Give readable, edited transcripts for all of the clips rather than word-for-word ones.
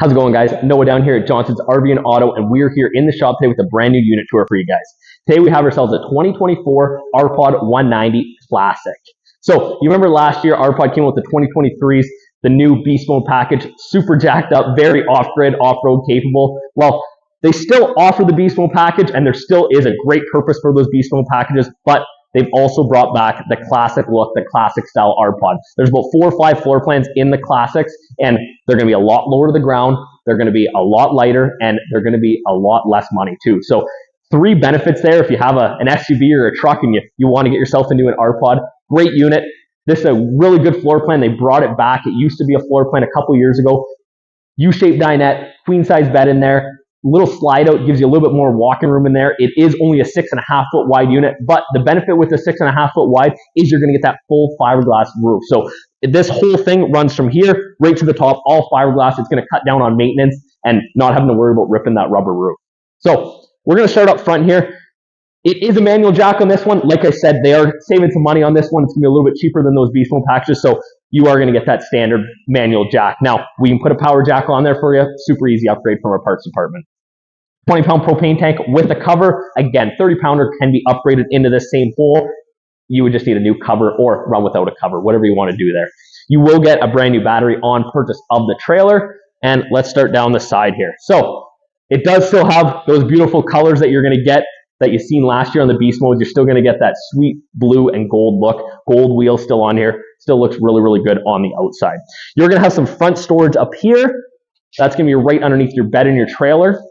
How's it going, guys? Noah down here at Johnson's RV and Auto, and we're here in the shop today with a brand new unit tour for you guys. Today we have ourselves a 2024 RPOD 190 Classic. So you remember last year RPOD came out with the 2023s, the new beast mode package, super jacked up, very off-grid, off-road capable. Well, they still offer the beast mode package, and there still is a great purpose for those beast mode packages, but they've also brought back the classic look, the classic style RPOD. There's about 4 or 5 floor plans in the classics, and they're going to be a lot lower to the ground. They're going to be a lot lighter, and they're going to be a lot less money too. So 3 benefits there. If you have an SUV or a truck and you want to get yourself into an RPOD, great unit. This is a really good floor plan. They brought it back. It used to be a floor plan a couple years ago. U-shaped dinette, queen size bed in there. Little slide out gives you a little bit more walking room in there. It is only a 6.5 foot wide unit, but the benefit with the 6.5 foot wide is you're going to get that full fiberglass roof. So this whole thing runs from here right to the top, all fiberglass. It's going to cut down on maintenance and not having to worry about ripping that rubber roof. So we're going to start up front here. It is a manual jack on this one. Like I said, they are saving some money on this one. It's going to be a little bit cheaper than those beast mode packages. So you are going to get that standard manual jack. Now, we can put a power jack on there for you. Super easy upgrade from our parts department. 20-pound propane tank with a cover. Again, 30-pounder can be upgraded into the same hole. You would just need a new cover or run without a cover, whatever you want to do there. You will get a brand new battery on purchase of the trailer. And let's start down the side here. So it does still have those beautiful colors that you're going to get that you've seen last year on the beast mode. You're still going to get that sweet blue and gold look. Gold wheel still on here. Still looks really, really good on the outside. You're going to have some front storage up here. That's going to be right underneath your bed in your trailer.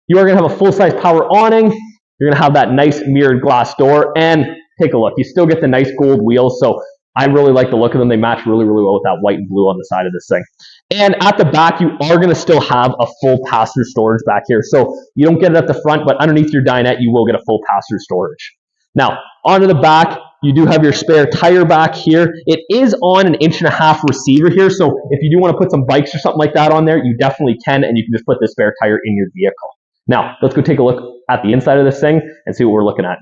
You are going to have a full-size power awning. You're going to have that nice mirrored glass door. And take a look. You still get the nice gold wheels. So I really like the look of them. They match really, really well with that white and blue on the side of this thing. And at the back, you are going to still have a full pass-through storage back here. So you don't get it at the front, but underneath your dinette, you will get a full pass-through storage. Now, onto the back, you do have your spare tire back here. It is on an 1.5 inch receiver here. So if you do want to put some bikes or something like that on there, you definitely can. And you can just put the spare tire in your vehicle. Now, let's go take a look at the inside of this thing and see what we're looking at.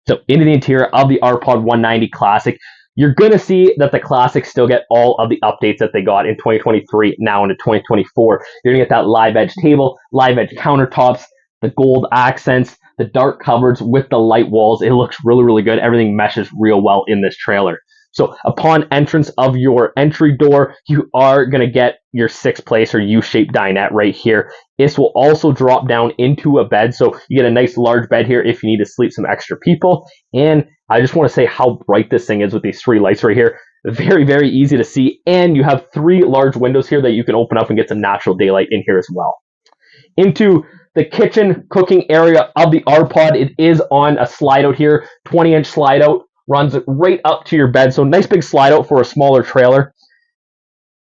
So into the interior of the RPOD 190 Classic, you're going to see that the Classics still get all of the updates that they got in 2023, now into 2024. You're going to get that live edge table, live edge countertops, the gold accents, the dark cupboards with the light walls. It looks really, really good. Everything meshes real well in this trailer. So upon entrance of your entry door, you are going to get your 6-place or U-shaped dinette right here. This will also drop down into a bed. So you get a nice large bed here if you need to sleep some extra people. And I just want to say how bright this thing is with these 3 lights right here. Very, very easy to see. And you have 3 large windows here that you can open up and get some natural daylight in here as well. Into the kitchen cooking area of the RPOD, it is on a slide out here, 20-inch slide out. Runs right up to your bed. So nice big slide out for a smaller trailer.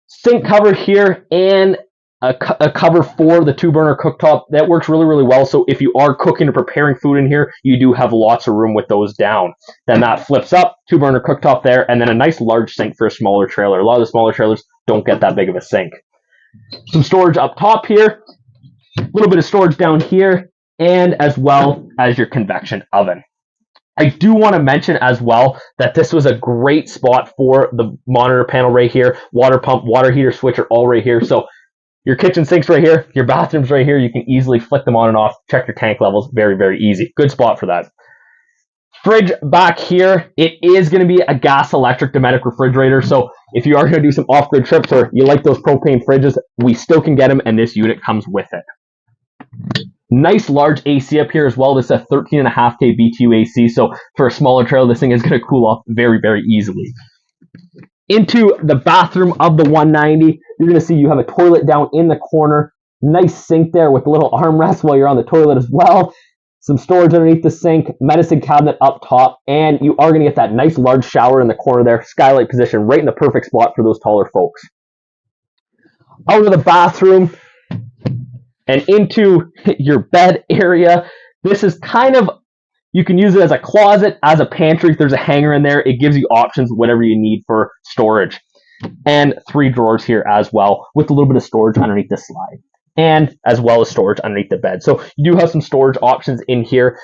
Sink cover here and a cover for the 2-burner cooktop. That works really, really well. So if you are cooking or preparing food in here, you do have lots of room with those down. Then that flips up, 2-burner cooktop there, and then a nice large sink for a smaller trailer. A lot of the smaller trailers don't get that big of a sink. Some storage up top here. A little bit of storage down here, and as well as your convection oven. I do want to mention as well that this was a great spot for the monitor panel right here. Water pump, water heater switch are all right here. So your kitchen sink's right here, your bathroom's right here. You can easily flick them on and off, check your tank levels. Very, very easy. Good spot for that. Fridge back here. It is going to be a gas electric Dometic refrigerator. So if you are going to do some off-grid trips or you like those propane fridges, we still can get them, and this unit comes with it. Nice large AC up here as well. This is a 13.5K BTU AC. So for a smaller trailer, this thing is going to cool off very, very easily. Into the bathroom of the 190, you're going to see you have a toilet down in the corner. Nice sink there with a little armrest while you're on the toilet as well. Some storage underneath the sink, medicine cabinet up top, and you are going to get that nice large shower in the corner there. Skylight position right in the perfect spot for those taller folks. Out of the bathroom and into your bed area. This is kind of, you can use it as a closet, as a pantry. If there's a hanger in there, it gives you options, whatever you need for storage. And 3 drawers here as well, with a little bit of storage underneath the slide. And as well as storage underneath the bed. So you do have some storage options in here.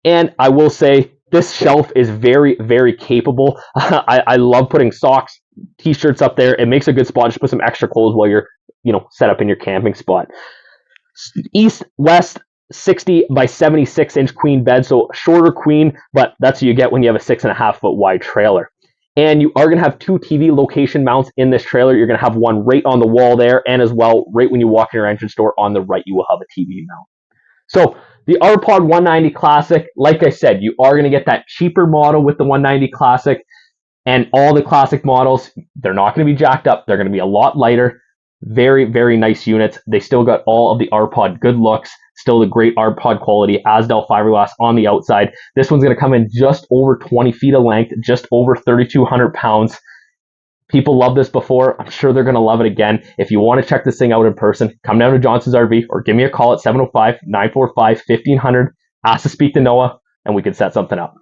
And I will say, This shelf is very, very capable. I love putting socks, t-shirts up there. It makes a good spot. Just put some extra clothes while you're, set up in your camping spot. East, west, 60 by 76 inch queen bed. So shorter queen, but that's what you get when you have a 6.5 foot wide trailer. And you are going to have 2 TV location mounts in this trailer. You're going to have one right on the wall there, and as well, right when you walk in your entrance door on the right, you will have a TV mount. So the RPOD 190 Classic, like I said, you are going to get that cheaper model with the 190 Classic, and all the Classic models, they're not going to be jacked up. They're going to be a lot lighter. Very, very nice units. They still got all of the RPOD good looks, still the great RPOD quality, azdel fiberglass on the outside. This one's going to come in just over 20 feet of length, just over 3,200 pounds. People love this before. I'm sure they're going to love it again. If you want to check this thing out in person, come down to Johnson's RV or give me a call at 705-945-1500. Ask to speak to Noah, and we can set something up.